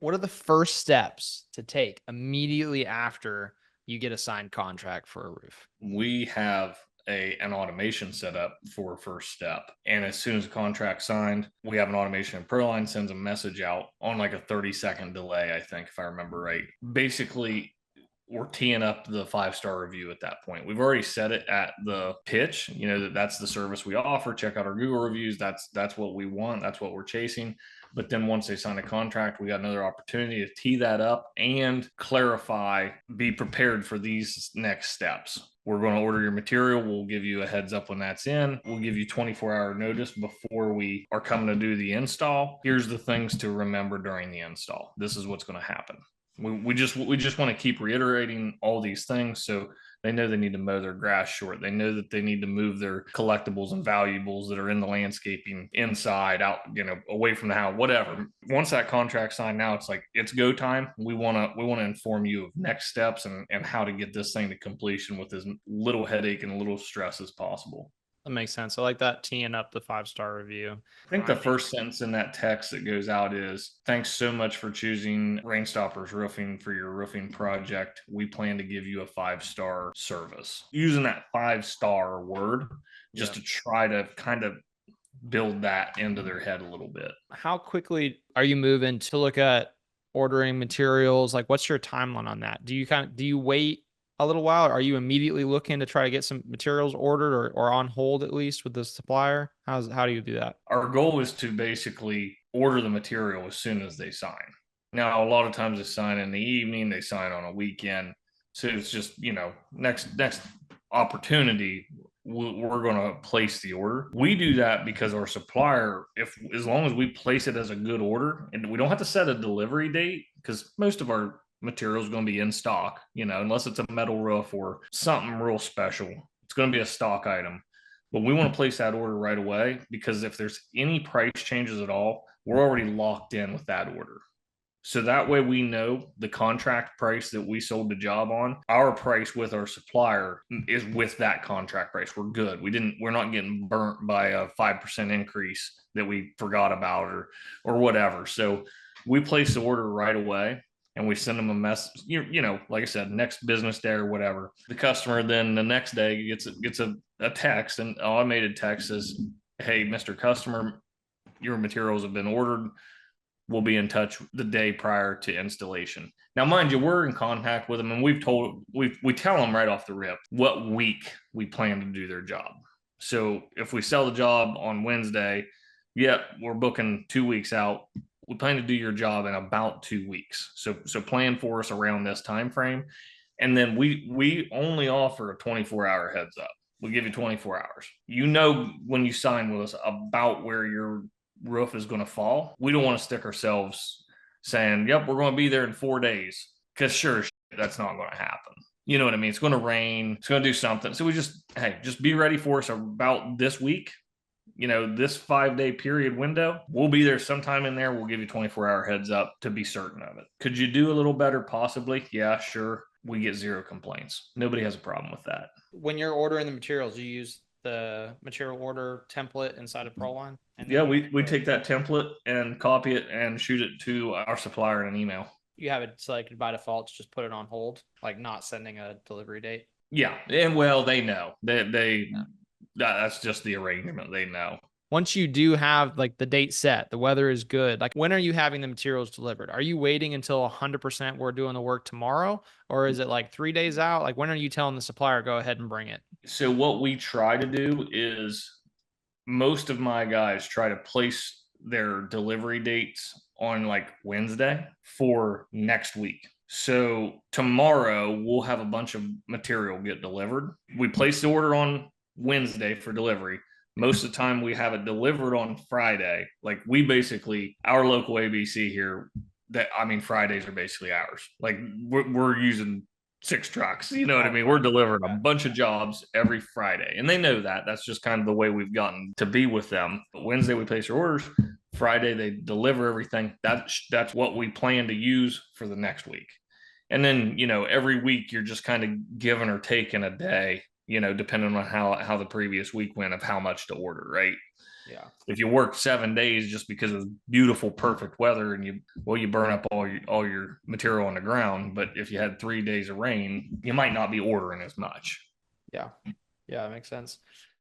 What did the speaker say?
What are the first steps to take immediately after you get a signed contract for a roof? We have an automation set up for first step. And as soon as the contract's signed, we have an automation and ProLine sends a message out on like a 30-second delay, I think, if I remember right. Basically, we're teeing up the 5-star review at that point. We've already set it at the pitch, that's the service we offer. Check out our Google reviews. That's what we want. That's what we're chasing. But then once they sign a contract, we got another opportunity to tee that up and clarify, be prepared for these next steps. We're going to order your material. We'll give you a heads up when that's in. We'll give you 24-hour notice before we are coming to do the install. Here's the things to remember during the install. This is what's going to happen. We just want to keep reiterating all these things so they know they need to mow their grass short. They know that they need to move their collectibles and valuables that are in the landscaping inside, out, away from the house, whatever. Once that contract's signed, now it's like it's go time. We want to inform you of next steps and how to get this thing to completion with as little headache and little stress as possible. That makes sense. I like that, teeing up the 5-star review. I think the first sentence in that text that goes out is, thanks so much for choosing Rainstoppers Roofing for your roofing project. We plan to give you a 5-star service. Using that 5-star word just to try to kind of build that into their head a little bit. How quickly are you moving to look at ordering materials? Like, what's your timeline on that? Do you wait a little while? Or are you immediately looking to try to get some materials ordered or on hold at least with the supplier? How do you do that? Our goal is to basically order the material as soon as they sign. Now, a lot of times they sign in the evening, they sign on a weekend. So it's just, next opportunity, we're going to place the order. We do that because our supplier, as long as we place it as a good order, and we don't have to set a delivery date, because most of our material is going to be in stock, unless it's a metal roof or something real special. It's going to be a stock item. But we want to place that order right away, because if there's any price changes at all, we're already locked in with that order. So that way we know the contract price that we sold the job on, our price with our supplier is with that contract price. We're good. We're not getting burnt by a 5% increase that we forgot about or whatever. So we place the order right away and we send them a message, like I said, next business day or whatever. The customer then the next day gets a text, an automated text says, hey, Mr. Customer, your materials have been ordered. We'll be in touch the day prior to installation. Now, mind you, we're in contact with them, and we tell them right off the rip what week we plan to do their job. So if we sell the job on Wednesday, we're booking 2 weeks out. We plan to do your job in about 2 weeks. So plan for us around this time frame. And then we only offer a 24-hour heads up. We give you 24 hours. When you sign with us about where your roof is going to fall. We don't want to stick ourselves saying, yep, we're going to be there in 4 days, because sure, that's not going to happen. You know what I mean? It's going to rain. It's going to do something. So we just be ready for us about this week. This 5-day period window, we'll be there sometime in there. We'll give you 24-hour heads up to be certain of it. Could you do a little better? Possibly. Yeah, sure. We get 0 complaints. Nobody has a problem with that. When you're ordering the materials, you use the material order template inside of ProLine? Yeah, we take that template and copy it and shoot it to our supplier in an email. You have it selected by default to just put it on hold, like not sending a delivery date? Yeah, and well, they know. That's just the arrangement. They know. Once you do have like the date set, the weather is good, like when are you having the materials delivered? Are you waiting until 100% we're doing the work tomorrow? Or is it like 3 days out? Like when are you telling the supplier, go ahead and bring it? So what we try to do is most of my guys try to place their delivery dates on like Wednesday for next week. So tomorrow we'll have a bunch of material get delivered. We place the order on Wednesday for delivery. Most of the time we have it delivered on Friday. Like our local ABC here, Fridays are basically ours. Like we're using 6 trucks. You know what I mean? We're delivering a bunch of jobs every Friday, and they know that. That's just kind of the way we've gotten to be with them. But Wednesday we place our orders. Friday they deliver everything. That's what we plan to use for the next week. And then every week you're just kind of giving or taking a day, depending on how the previous week went of how much to order, right? Yeah. If you work 7 days just because of beautiful, perfect weather, and you burn up all your material on the ground. But if you had 3 days of rain, you might not be ordering as much. Yeah. Yeah, that makes sense.